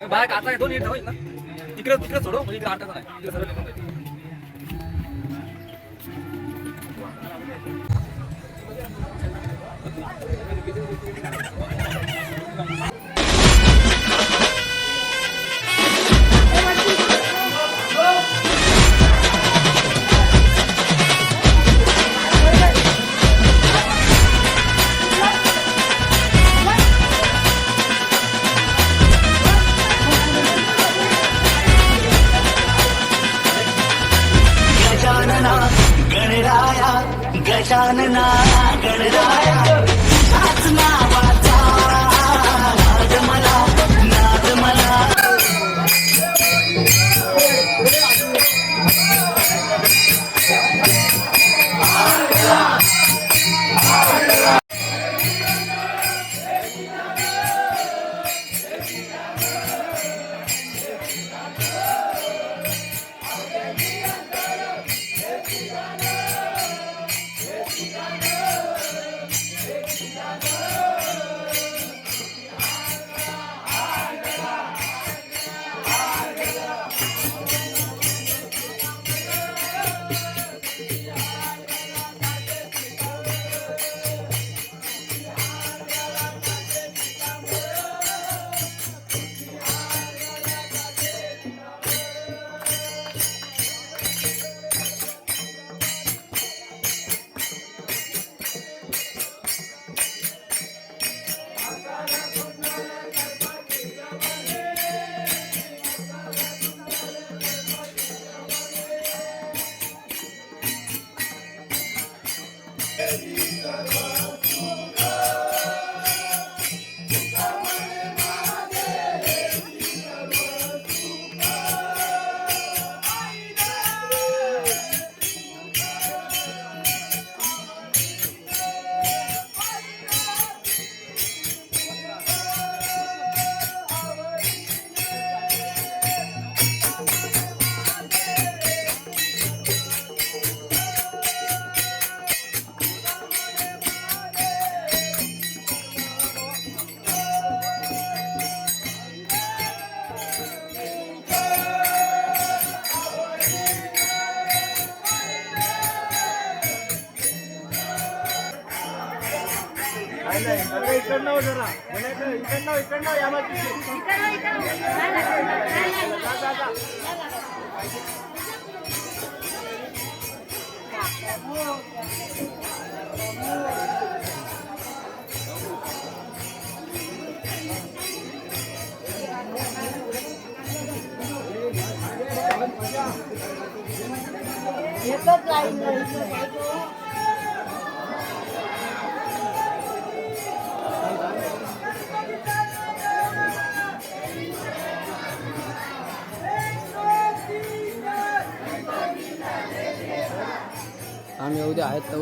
बाहेर काचा आहे दोन होईल ना तिकडे तिकडे सोडो म्हणजे इकडे आटायचं नाही इकडे सरळ निघून जाईल. गजानना गणराया आज नावाचा नाद मला नाद मला आम्ही उद्या आहेत तर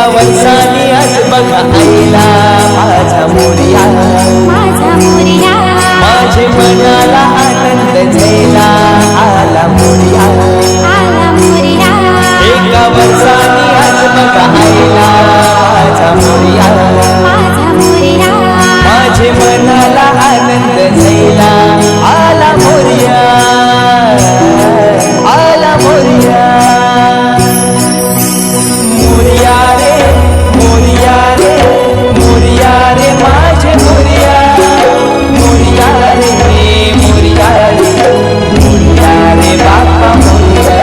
वर्षानी आज बघा आईला माझा मोरया माझे मनाला आनंद झाला आला मोरया एका वर्षानी आज बघा आईला माझा मोरया माझे मनाला आनंद झाला आला मोरया आला मोरया बाप्पा मोरया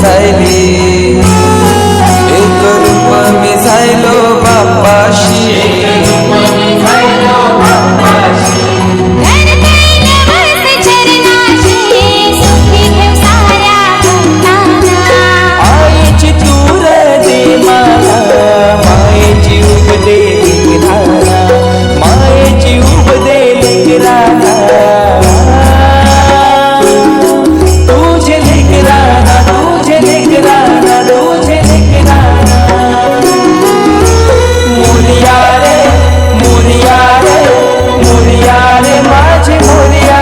जायली एक रूप मी जायलो बाप्पाशी आईची तूर दे मला मायेची उब दे लेकराला मायेची उब दे लेकराला तुझे लेकराला तुझे लेकराला तुझे लेकराला मोरिया रे मोरिया रे मोरिया रे माझे मोरिया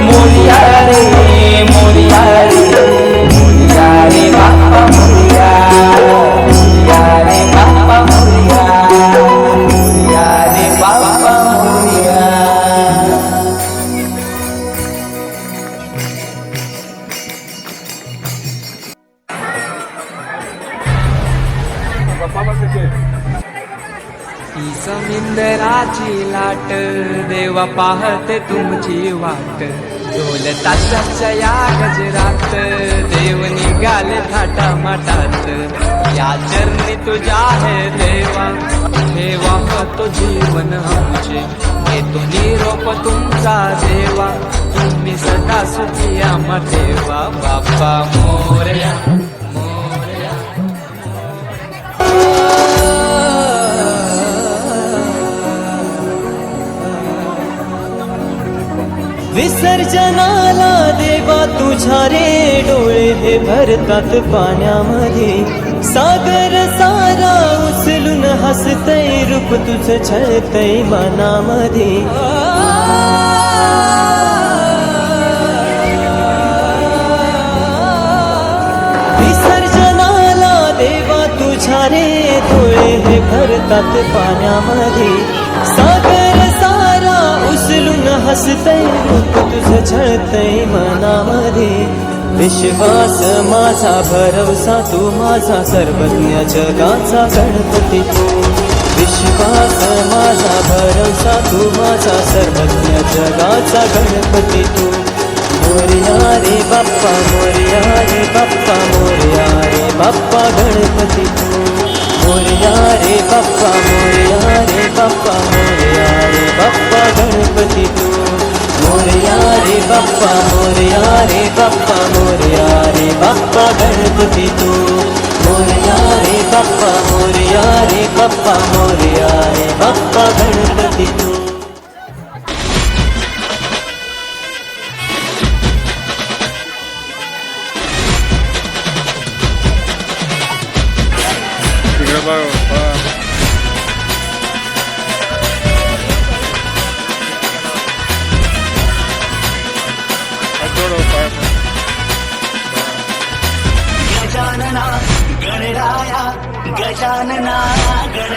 मोरिया रे मोरिया रे मोरिया रे बाप्पा मोरिया मोरिया रे बाप्पा मोरिया मोरिया रे बाप्पा मोरिया ही समिंदराची लाट देवा पाहते तुमची वाट ढोल ताशाच्या या गजरात देव निघाले थाटा माटात या चरणी तुझ्या आहे देवा ठेवा तो जीवन आमचे येतो निरोप तुमचा देवा तुम्ही सदा सुखी आम्हा ठेवा बाप्पा मोरया मोरया विसर्जनाला देवा तुझ्या रे डोळे हे भरतात पाण्यामध्ये सागर सारा उचलून हसतय रूप तुझं छळतय मनामध्ये विसर्जनाला देवा तुझ्या रे डोळे हे भरतात पाण्यामध्ये सागर सारा उचलून हसतय रूप तुझं छळतय मनामध्ये विश्वास माझा भरवसा तू माझा सर्वज्ञ जगाचा गणपती तू विश्वास माझा भरवसा तू माझा सर्वज्ञ जगाचा गणपती तू मोरया रे बाप्पा मोरया रे बाप्पा मोरया रे बाप्पा गणपती तू मोरया रे बाप्पा मोरया रे बाप्पा मोरया रे बाप्पा गणपती तू मोरया रे बाप्पा मोरया रे बाप्पा मोरया रे बाप्पा गणपती तू मोरया रे बाप्पा मोरया रे बाप्पा मोरया रे बाप्पा गणपती तू गजानना गणराया गजानना गण